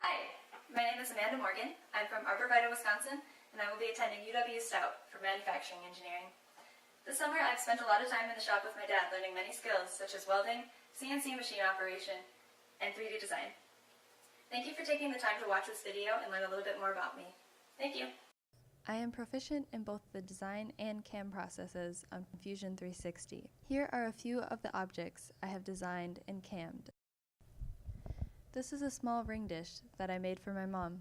Hi, my name is Amanda Morgan. I'm from Arborvitae, Wisconsin, and I will be attending UW Stout for manufacturing engineering. This summer I've spent a lot of time in the shop with my dad learning many skills such as welding, CNC machine operation, and 3D design. Thank you for taking the time to watch this video and learn a little bit more about me. Thank you. I am proficient in both the design and CAM processes on Fusion 360. Here are a few of the objects I have designed and CAM'd. This is a small ring dish that I made for my mom.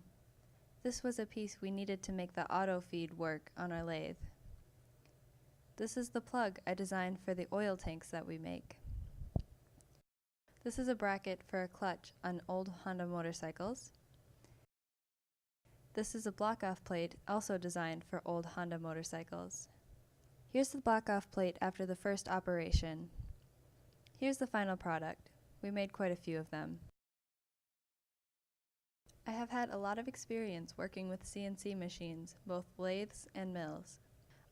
This was a piece we needed to make the auto feed work on our lathe. This is the plug I designed for the oil tanks that we make. This is a bracket for a clutch on old Honda motorcycles. This is a block-off plate also designed for old Honda motorcycles. Here's the block-off plate after the first operation. Here's the final product. We made quite a few of them. I have had a lot of experience working with CNC machines, both lathes and mills.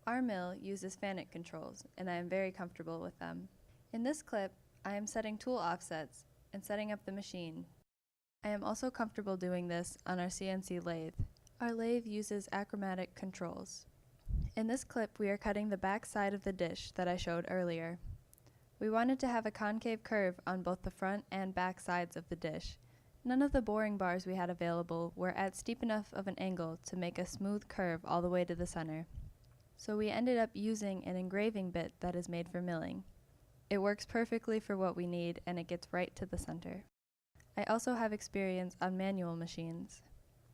Our mill uses FANUC controls, and I am very comfortable with them. In this clip, I am setting tool offsets and setting up the machine. I am also comfortable doing this on our CNC lathe. Our lathe uses achromatic controls. In this clip, we are cutting the back side of the dish that I showed earlier. We wanted to have a concave curve on both the front and back sides of the dish. None of the boring bars we had available were at steep enough of an angle to make a smooth curve all the way to the center. So we ended up using an engraving bit that is made for milling. It works perfectly for what we need, and it gets right to the center. I also have experience on manual machines.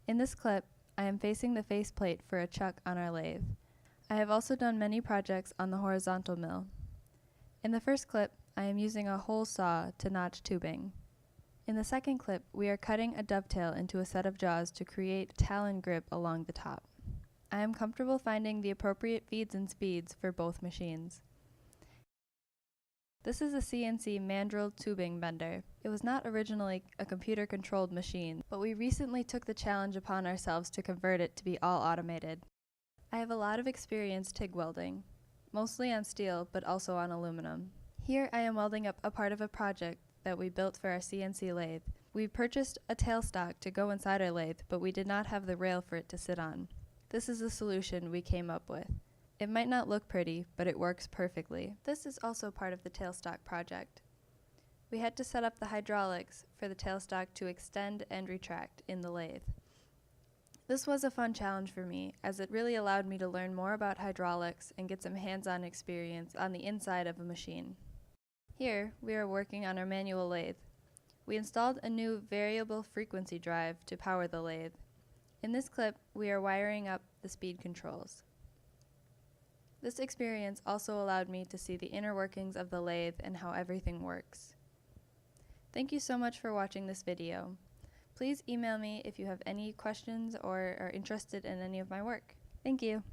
In this clip, I am facing the faceplate for a chuck on our lathe. I have also done many projects on the horizontal mill. In the first clip, I am using a hole saw to notch tubing. In the second clip, we are cutting a dovetail into a set of jaws to create talon grip along the top. I am comfortable finding the appropriate feeds and speeds for both machines. This is a CNC mandrel tubing bender. It was not originally a computer-controlled machine, but we recently took the challenge upon ourselves to convert it to be all automated. I have a lot of experience TIG welding, mostly on steel, but also on aluminum. Here I am welding up a part of a project that we built for our CNC lathe. We purchased a tailstock to go inside our lathe, but we did not have the rail for it to sit on. This is the solution we came up with. It might not look pretty, but it works perfectly. This is also part of the tailstock project. We had to set up the hydraulics for the tailstock to extend and retract in the lathe. This was a fun challenge for me, as it really allowed me to learn more about hydraulics and get some hands-on experience on the inside of a machine. Here, we are working on our manual lathe. We installed a new variable frequency drive to power the lathe. In this clip, we are wiring up the speed controls. This experience also allowed me to see the inner workings of the lathe and how everything works. Thank you so much for watching this video. Please email me if you have any questions or are interested in any of my work. Thank you.